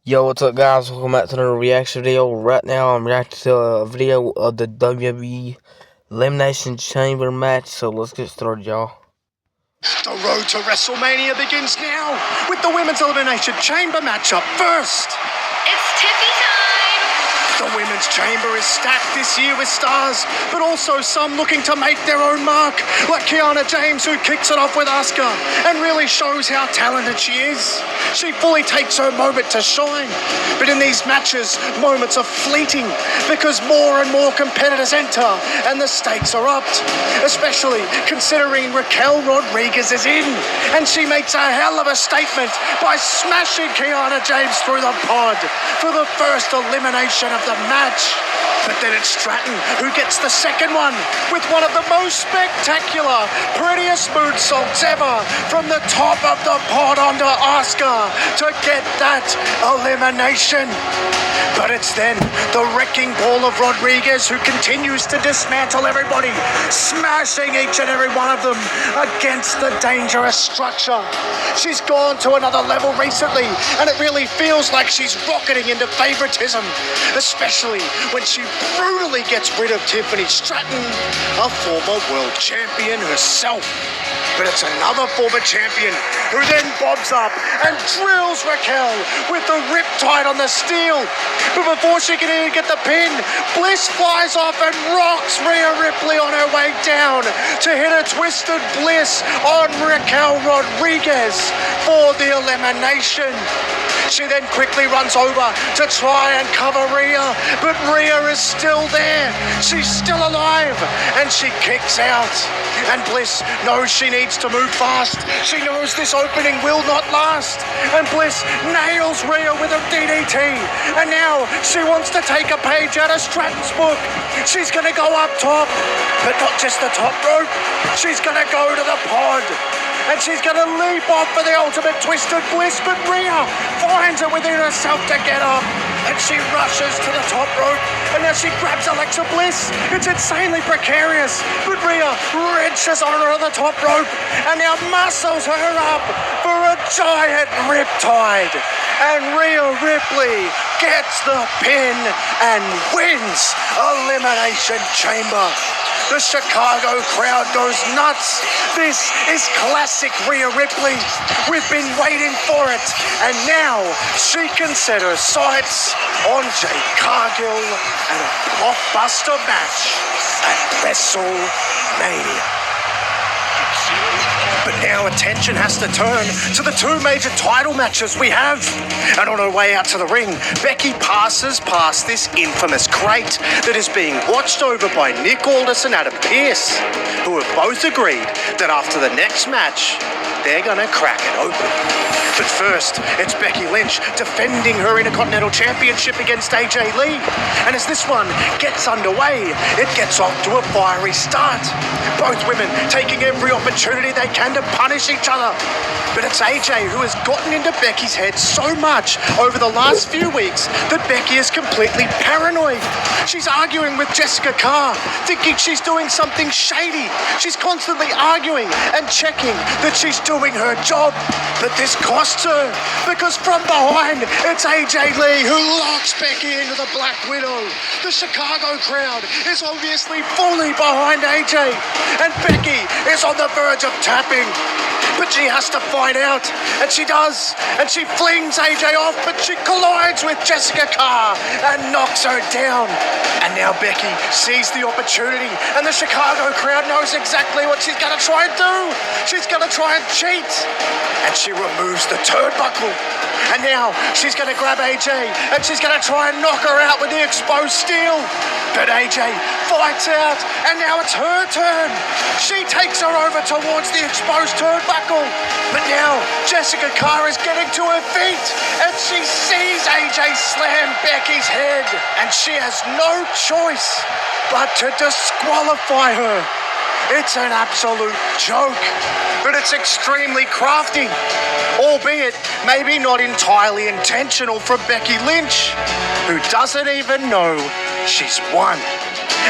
Yo, what's up guys? Welcome back to another reaction video. Right now I'm reacting to a video of the WWE Elimination Chamber match, so let's get started, y'all. The road to WrestleMania begins now with the Women's Elimination Chamber match up first. It's Tiffy time! The Women's Chamber is stacked this year with stars, but also some looking to make their own mark, like Kiana James, who kicks it off with Asuka and really shows how talented she is. She fully takes her moment to shine, but in these matches, moments are fleeting because more and more competitors enter and the stakes are upped, especially considering Raquel Rodriguez is in, and she makes a hell of a statement by smashing Kiana James through the pod for the first elimination of the match. But then it's Stratton who gets the second one with one of the most spectacular, prettiest moonsaults ever from the top of the pod onto Asuka to get that elimination. But it's then the wrecking ball of Rodriguez who continues to dismantle everybody, smashing each and every one of them against the dangerous structure. She's gone to another level recently, and it really feels like she's rocketing into favoritism, especially when she brutally gets rid of Tiffany Stratton, a former world champion herself. But it's another former champion who then bobs up and drills Raquel with the riptide on the steel. But before she can even get the pin, Bliss flies off and rocks Rhea Ripley on her way down to hit a twisted Bliss on Raquel Rodriguez for the elimination. She then quickly runs over to try and cover Rhea, but Rhea is still there. She's still alive, and she kicks out. And Bliss knows she needs to move fast. She knows this opening will not last. And Bliss nails Rhea with a DDT. And now she wants to take a page out of Stratton's book. She's going to go up top, but not just the top rope. She's going to go to the pod. And she's going to leap off for the ultimate twisted Bliss, but Rhea finds it within herself to get up. And she rushes to the top rope, and now she grabs Alexa Bliss. It's insanely precarious, but Rhea wrenches on her on the top rope, and now muscles her up for a giant riptide. And Rhea Ripley gets the pin and wins Elimination Chamber. The Chicago crowd goes nuts. This is classic Rhea Ripley. We've been waiting for it. And now she can set her sights on Jade Cargill and a blockbuster match at WrestleMania. But now attention has to turn to the two major title matches we have. And on her way out to the ring, Becky passes past this infamous crate that is being watched over by Nick Aldis and Adam Pearce, who have both agreed that after the next match, they're gonna crack it open. But first, it's Becky Lynch defending her Intercontinental Championship against AJ Lee. And as this one gets underway, it gets off to a fiery start. Both women taking every opportunity they can to punish each other. But it's AJ who has gotten into Becky's head so much over the last few weeks that Becky is completely paranoid. She's arguing with Jessica Carr, thinking she's doing something shady. She's constantly arguing and checking that she's doing her job. But this costs her, because from behind, it's AJ Lee who locks Becky into the Black Widow. The Chicago crowd is obviously fully behind AJ, and Becky is on the verge of tapping. But she has to find out, and she does, and she flings AJ off, but she collides with Jessica Carr and knocks her down. And now Becky sees the opportunity, and the Chicago crowd knows exactly what she's going to try and do. She's going to try and cheat, and she removes the turnbuckle. And now she's going to grab AJ, and she's going to try and knock her out with the exposed steel. But AJ fights out, and now it's her turn. She takes her over towards the exposed turnbuckle. But now Jessica Carr is getting to her feet, and she sees AJ slam Becky's head, and she has no choice but to disqualify her. It's an absolute joke, but it's extremely crafty, albeit maybe not entirely intentional from Becky Lynch, who doesn't even know she's won.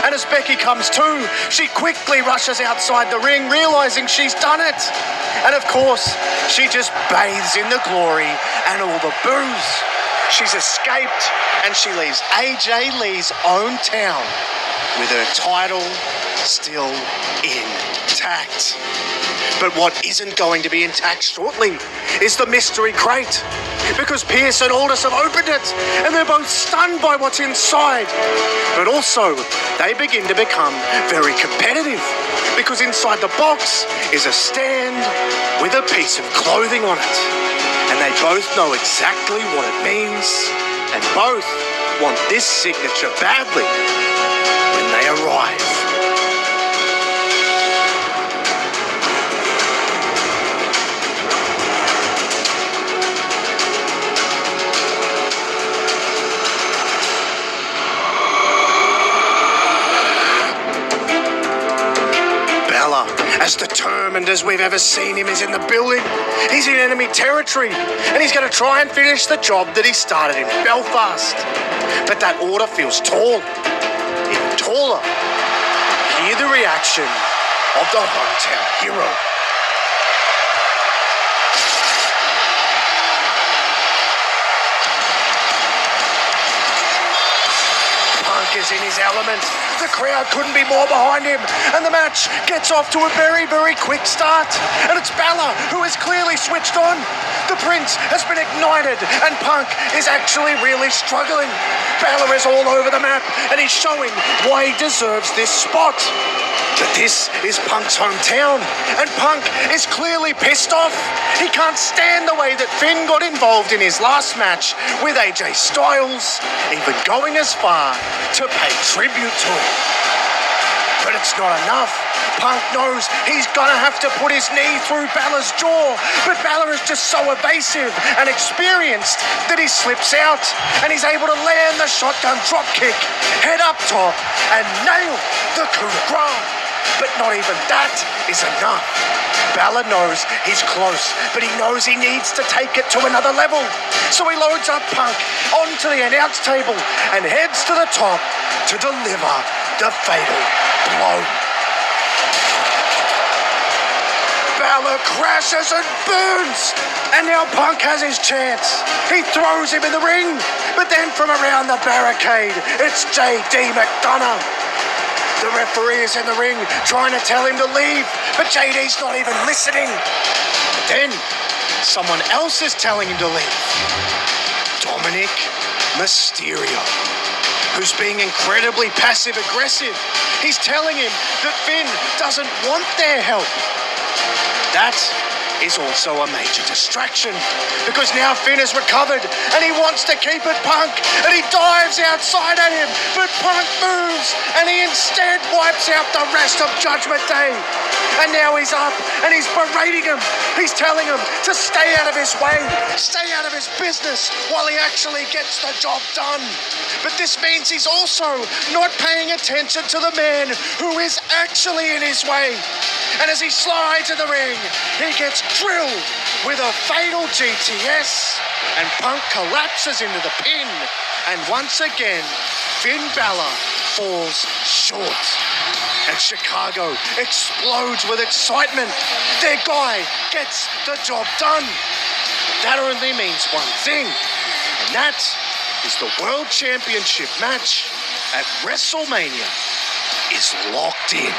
And as Becky comes to, she quickly rushes outside the ring, realizing she's done it. And of course, she just bathes in the glory and all the booze. She's escaped and she leaves AJ Lee's own town with her title still intact. But what isn't going to be intact shortly is the mystery crate, because Pierce and Aldous have opened it and they're both stunned by what's inside. But also, they begin to become very competitive, because inside the box is a stand with a piece of clothing on it. And they both know exactly what it means, and both want this signature badly when they arrive. As determined as we've ever seen him, is in the building. He's in enemy territory, and he's going to try and finish the job that he started in Belfast. But that order feels tall, even taller. Hear the reaction of the hometown hero. Is in his element. The crowd couldn't be more behind him, and the match gets off to a very, very quick start. And it's Balor who is clearly switched on. The Prince has been ignited, and Punk is actually really struggling. Balor is all over the map, and he's showing why he deserves this spot. But this is Punk's hometown, and Punk is clearly pissed off. He can't stand the way that Finn got involved in his last match with AJ Styles, even going as far to pay tribute to him. But it's not enough. Punk knows he's gonna have to put his knee through Balor's jaw, but Balor is just so evasive and experienced that he slips out, and he's able to land the shotgun drop kick, head up top, and nail the coup de grace. But not even that is enough. Balor knows he's close, but he knows he needs to take it to another level. So he loads up Punk onto the announce table and heads to the top to deliver the fatal blow. Balor crashes and burns, and now Punk has his chance. He throws him in the ring, but then from around the barricade, it's JD McDonough. The referee is in the ring trying to tell him to leave, but JD's not even listening. But then someone else is telling him to leave. Dominic Mysterio, who's being incredibly passive-aggressive. He's telling him that Finn doesn't want their help. That is also a major distraction, because now Finn has recovered and he wants to keep it Punk, and he dives outside at him, but Punk moves and he instead wipes out the rest of Judgment Day. And now he's up and he's berating him. He's telling him to stay out of his way, stay out of his business, while he actually gets the job done. But this means he's also not paying attention to the man who is actually in his way. And as he slides in the ring, he gets drilled with a fatal GTS, and Punk collapses into the pin. And once again, Finn Balor falls short. And Chicago explodes with excitement. Their guy gets the job done. That only means one thing, and that is the World Championship match at WrestleMania is locked in.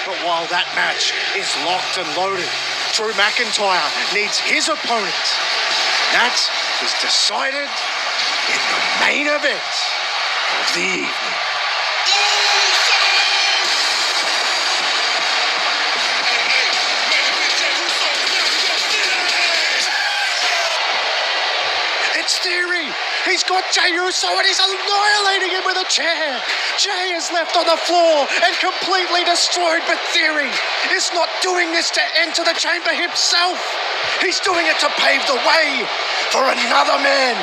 But while that match is locked and loaded, Drew McIntyre needs his opponent. That is decided in the main event of the evening. It's Theory. He's got Jey Uso and he's annihilating him with a chair. Jey is left on the floor and completely destroyed, but Theory is not doing this to enter the chamber himself. He's doing it to pave the way for another man.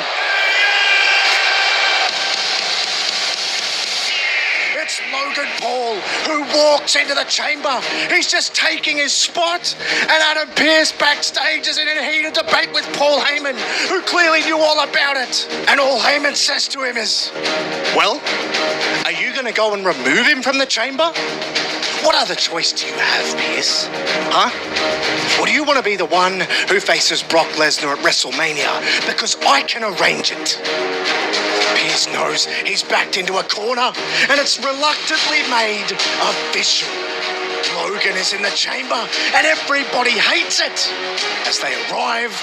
it's Logan Paul who walks into the chamber. He's just taking his spot, and Adam Pearce backstage is in a heated debate with Paul Heyman, who clearly knew all about it. And all Heyman says to him is, well, are you going to go and remove him from the chamber? What other choice do you have, Pearce? Huh? Or do you want to be the one who faces Brock Lesnar at WrestleMania? Because I can arrange it. Pearce knows he's backed into a corner, and it's reluctantly made official. Logan is in the chamber, and everybody hates it. As they arrive,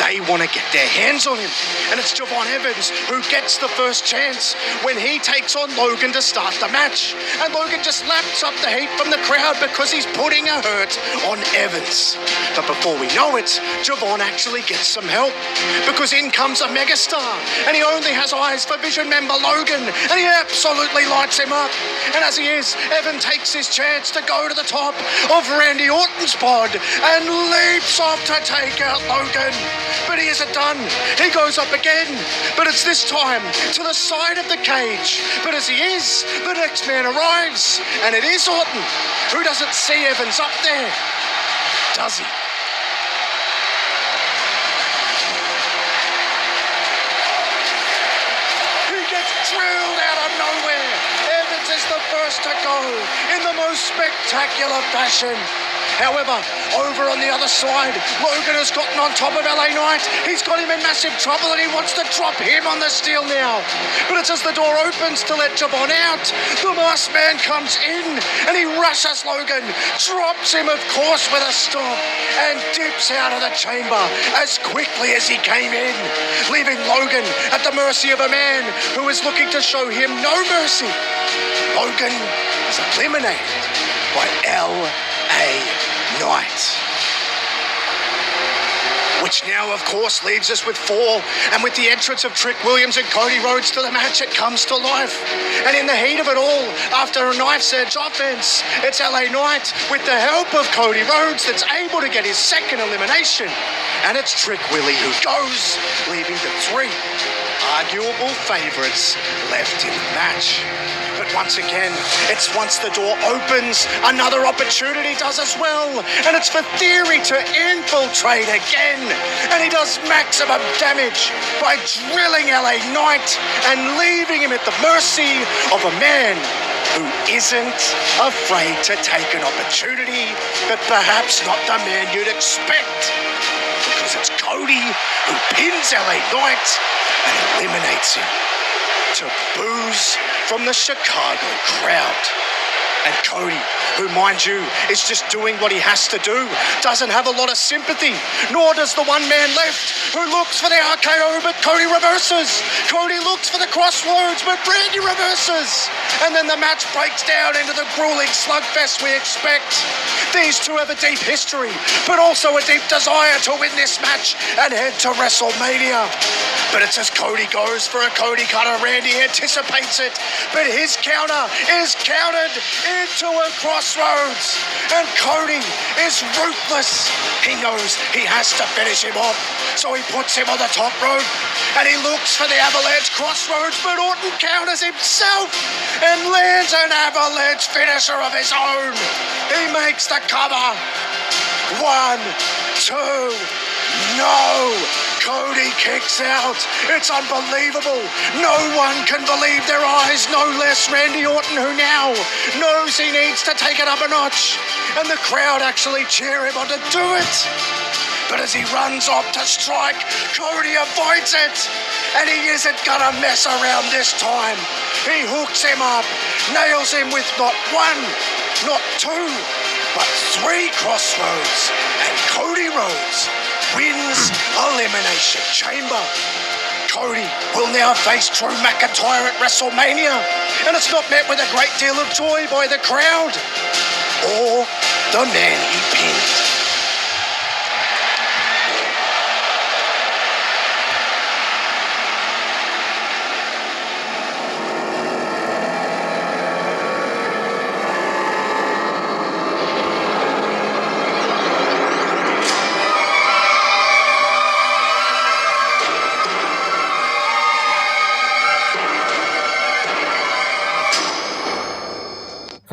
they want to get their hands on him. And it's Javon Evans who gets the first chance when he takes on Logan to start the match. And Logan just laps up the heat from the crowd because he's putting a hurt on Evans. But before we know it, Javon actually gets some help, because in comes a megastar, and he only has eyes for Vision member Logan, and he absolutely lights him up. And as he is, Evan takes his chance to go to the top of Randy Orton's pod and leaps off to take out Logan. But he isn't done. He goes up again, but it's this time to the side of the cage. But as he is, the next man arrives, and it is Orton, who doesn't see Evans up there, does he? He gets drilled out of nowhere. Evans is the first to go in the most spectacular fashion. However, over on the other side, Logan has gotten on top of LA Knight. He's got him in massive trouble, and he wants to drop him on the steel now. But it's as the door opens to let Javon out, the masked man comes in, and he rushes Logan, drops him, of course, with a stomp, and dips out of the chamber as quickly as he came in, leaving Logan at the mercy of a man who is looking to show him no mercy. Logan is eliminated by LA Knight. Which now, of course, leaves us with 4. And with the entrance of Trick Williams and Cody Rhodes to the match, it comes to life. And in the heat of it all, after a knife's edge offense, it's LA Knight with the help of Cody Rhodes that's able to get his second elimination. And it's Trick Willie who goes, leaving the 3 arguable favourites left in the match. But once again, it's once the door opens, another opportunity does as well. And it's for Theory to infiltrate again. And he does maximum damage by drilling LA Knight and leaving him at the mercy of a man who isn't afraid to take an opportunity, but perhaps not the man you'd expect. Because it's Cody who pins LA Knight and eliminates him to boos from the Chicago crowd. And Cody, who, mind you, is just doing what he has to do, doesn't have a lot of sympathy, nor does the one man left who looks for the RKO, but Cody reverses. Cody looks for the crossroads, but Brandy reverses. And then the match breaks down into the grueling slugfest we expect. These two have a deep history, but also a deep desire to win this match and head to WrestleMania. But it's as Cody goes for a Cody cutter, Randy anticipates it, but his counter is countered into a crossroads, and Cody is ruthless. He knows he has to finish him off, so he puts him on the top rope, and he looks for the avalanche crossroads, but Orton counters himself and lands an avalanche finisher of his own. He makes the cover. 1, 2, no! Cody kicks out. It's unbelievable. No one can believe their eyes, no less Randy Orton, who now knows he needs to take it up a notch. And the crowd actually cheer him on to do it. But as he runs off to strike, Cody avoids it. And he isn't gonna mess around this time. He hooks him up, nails him with not 1, not 2, but 3 crossroads. And Cody Rhodes wins Elimination Chamber. Cody will now face Drew McIntyre at WrestleMania, and it's not met with a great deal of joy by the crowd or the man he pinned.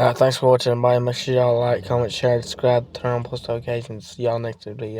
Thanks for watching, everybody. Make sure y'all like, comment, share, subscribe, turn on post notifications. See y'all next video.